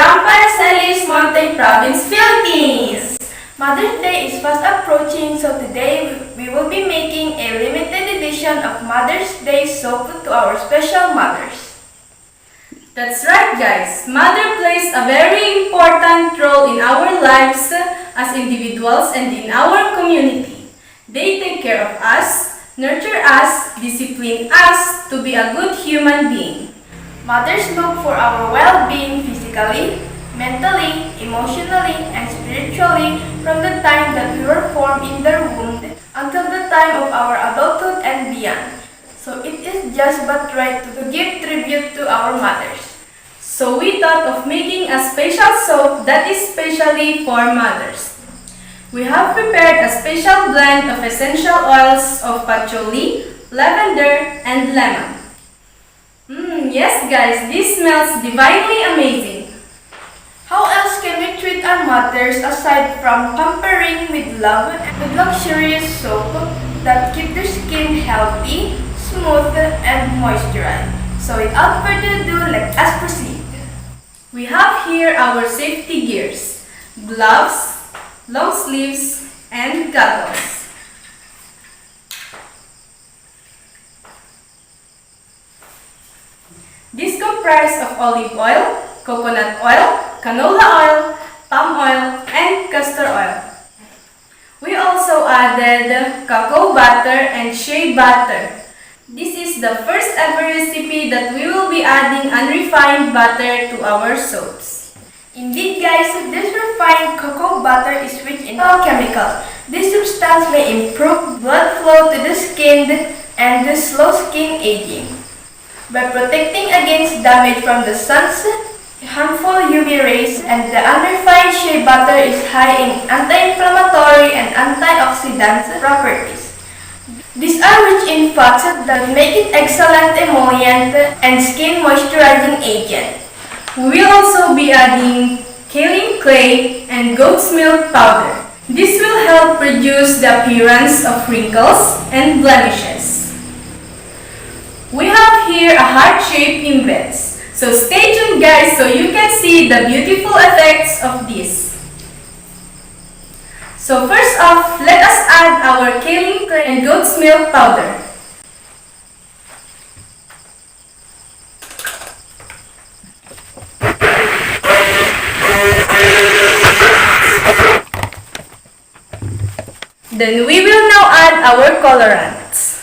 from Paracelis, Monte Province, Philippines. Mother's Day is fast approaching, so today we will be making a limited edition of Mother's Day soap to our special mothers. That's right, guys. Mother plays a very important role in our lives as individuals and in our community. They take care of us, nurture us, discipline us to be a good human being. Mothers look for our well-being physically, mentally, emotionally, and spiritually from the time that we were formed in their womb until the time of our adulthood and beyond. So it is just but right to give tribute to our mothers. So we thought of making a special soap that is specially for mothers. We have prepared a special blend of essential oils of patchouli, lavender, and lemon. Yes guys, this smells divinely amazing. How else can we treat our mothers aside from pampering with love and with luxurious soap that keep their skin healthy, smooth, and moisturized? So without further ado, let us proceed. We have here our safety gears, gloves, long sleeves, and goggles. This comprises of olive oil, coconut oil, canola oil, palm oil, and castor oil. We also added cacao butter and shea butter. This is the first ever recipe that we will be adding unrefined butter to our soaps. Indeed guys, this refined cocoa butter is rich in chemicals. This substance may improve blood flow to the skin and slow skin aging by protecting against damage from the sun's harmful UV rays, and the unrefined shea butter is high in anti-inflammatory and antioxidant properties. These are rich in fats that make it excellent emollient and skin moisturizing agent. We will also be adding kaolin clay and goat's milk powder. This will help reduce the appearance of wrinkles and blemishes. We have here a heart-shaped impress. So stay tuned guys so you can see the beautiful effects of this. So first off, let us add our kaolin clay and goat's milk powder. Then we will now add our colorants.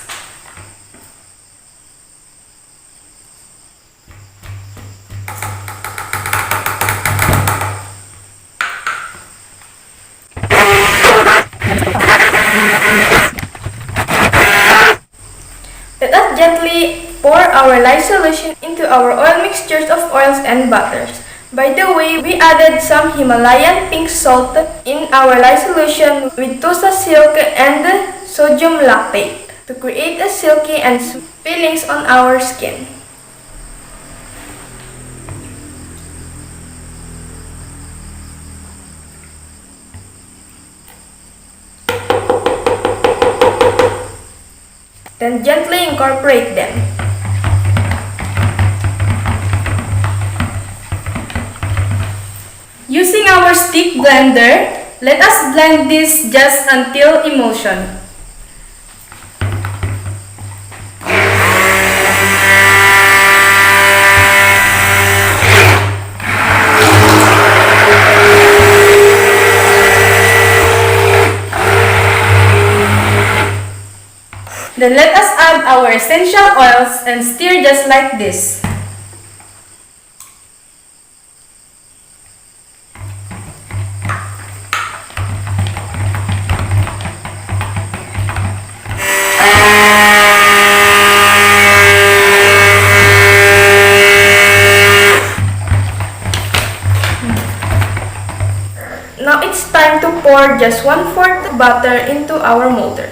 Let us gently pour our lye solution into our oil mixtures of oils and butters. By the way, we added some Himalayan pink salt in our lye solution with Tusa silk and sodium lactate to create a silky and smooth feelings on our skin. Then gently incorporate them. Using our stick blender, let us blend this just until emulsion. Then let us add our essential oils and stir just like this. Now it's time to pour just 1/4 butter into our molder.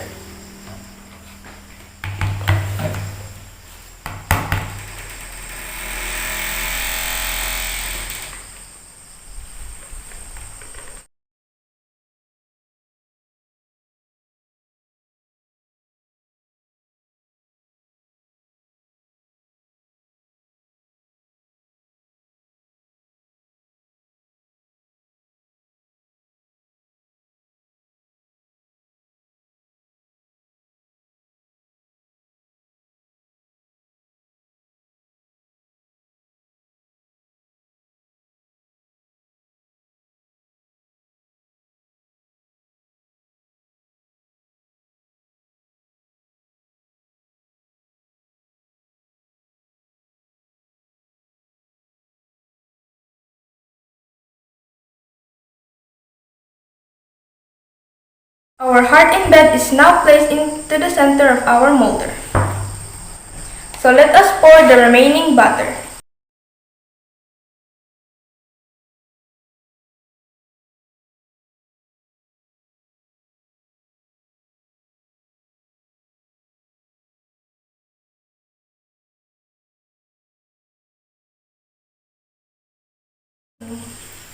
Our hardened bed is now placed into the center of our molder. So let us pour the remaining butter.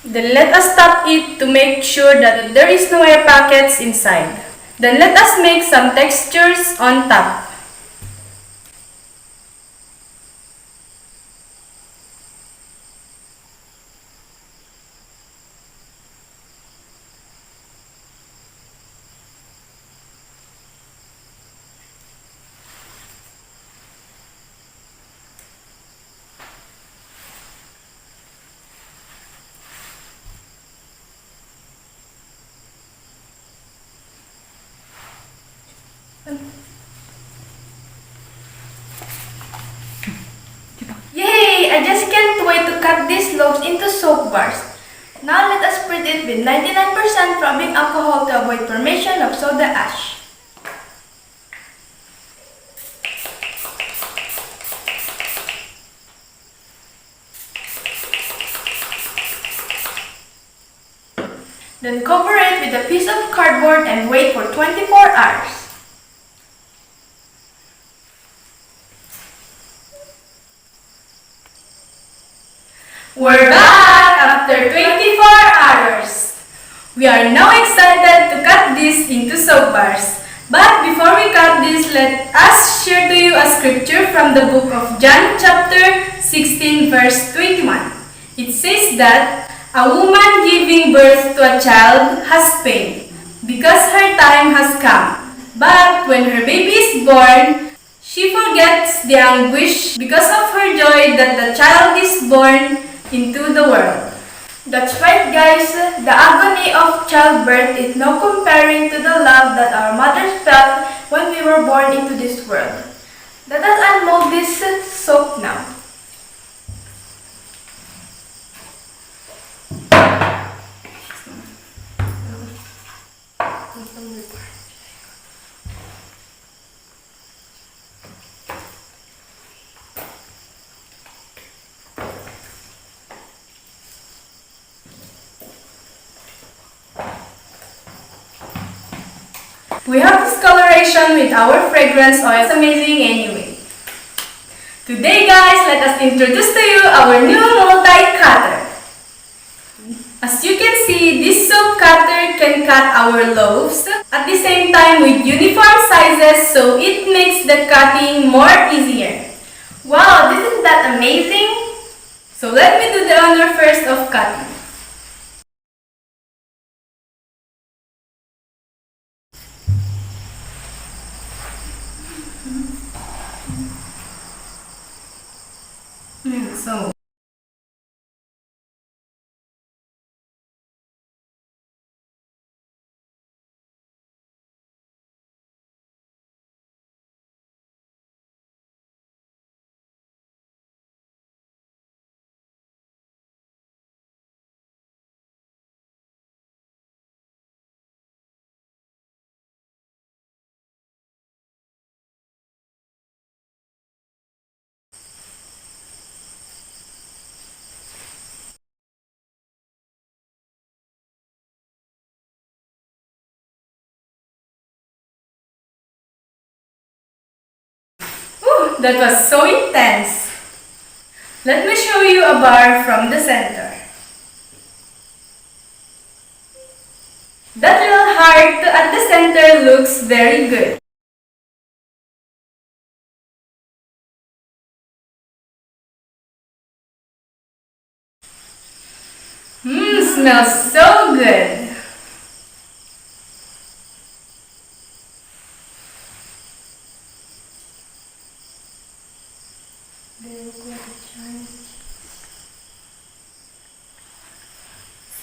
Then let us tap it to make sure that there is no air pockets inside. Then let us make some textures on top. Yay! I just can't wait to cut these loaves into soap bars. Now let us spread it with 99% rubbing alcohol to avoid formation of soda ash. Then cover it with a piece of cardboard and wait for 24 hours. We're back after 24 hours. We are now excited to cut this into soap bars. But before we cut this, let us share to you a scripture from the book of John chapter 16 verse 21. It says that a woman giving birth to a child has pain because her time has come. But when her baby is born, she forgets the anguish because of her joy that the child is born into the world. That's right, guys. The agony of childbirth is no comparing to the love that our mothers felt when we were born into this world. Let us unmold this soap now. We have this coloration with our fragrance oil. It's amazing anyway. Today guys, let us introduce to you our new multi-cutter. As you can see, this soap cutter can cut our loaves at the same time with uniform sizes, so it makes the cutting more easier. Wow, isn't that amazing? So let me do the honor first of cutting. So that was so intense. Let me show you a bar from the center. That little heart at the center looks very good. Smells so good.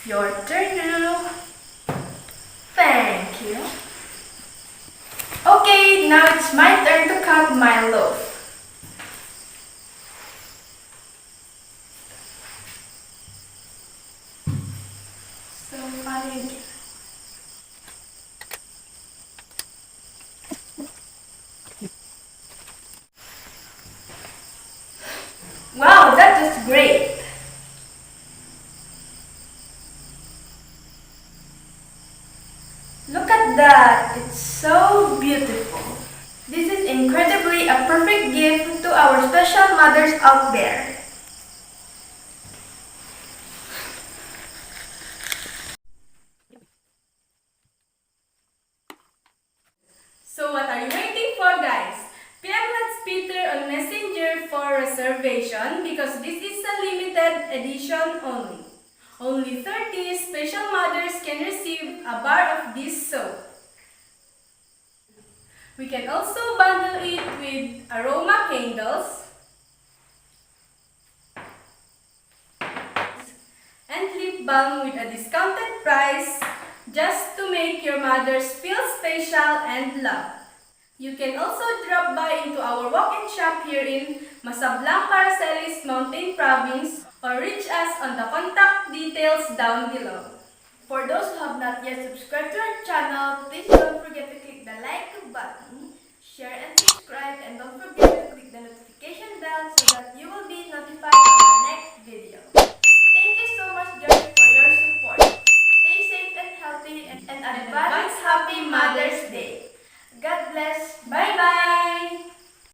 Your turn now. Thank you. Okay, now it's my turn to cut my loaf. So funny. that! It's so beautiful. This is incredibly a perfect gift to our special mothers out there. So what are you waiting for, guys? PM Let's Peter on Messenger for reservation because this is a limited edition only. Only 30 special mothers can receive a bar of this soap. We can also bundle it with aroma candles and lip balm with a discounted price just to make your mothers feel special and loved. You can also drop by into our walk-in shop here in Masablang, Paracelis Mountain Province or reach us on the contact details down below. For those who have not yet subscribed to our channel, please don't forget to click the like button, share and subscribe, and don't forget to click the notification bell so that you will be notified of our next video. Thank you so much guys for your support. Stay safe and healthy and advance Happy Mother's Day. God bless. Bye-bye!